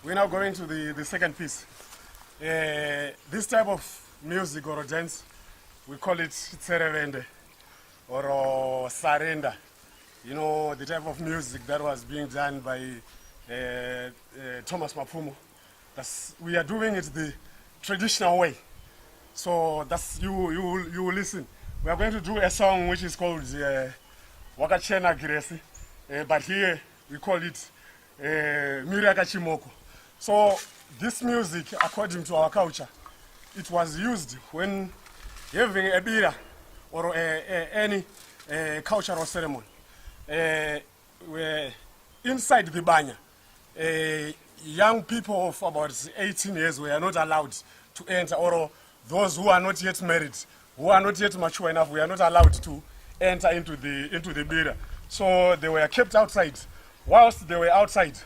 We're now going to the second piece. This type of music or dance, we call it tserevende or sarenda. You know, the type of music that was being done by Thomas Mapfumo. We are doing it the traditional way. So that's you will listen. We are going to do a song which is called Wakachena Grace, but here we call it Chimoko. So this music, according to our culture, it was used when having a bira or any cultural ceremony. Inside the banya, young people of about 18 years were not allowed to enter, or those who are not yet married, who are not yet mature enough, we are not allowed to enter into the bira. So they were kept outside. Whilst they were outside,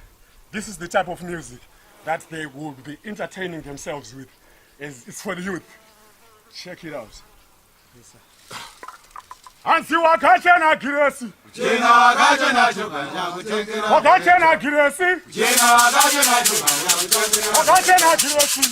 this is the type of music that they would be entertaining themselves with. It's for the youth. Check it out. Yes, sir. Ansi Wakachena Grace. Wakachena Grace. Wakachena Grace.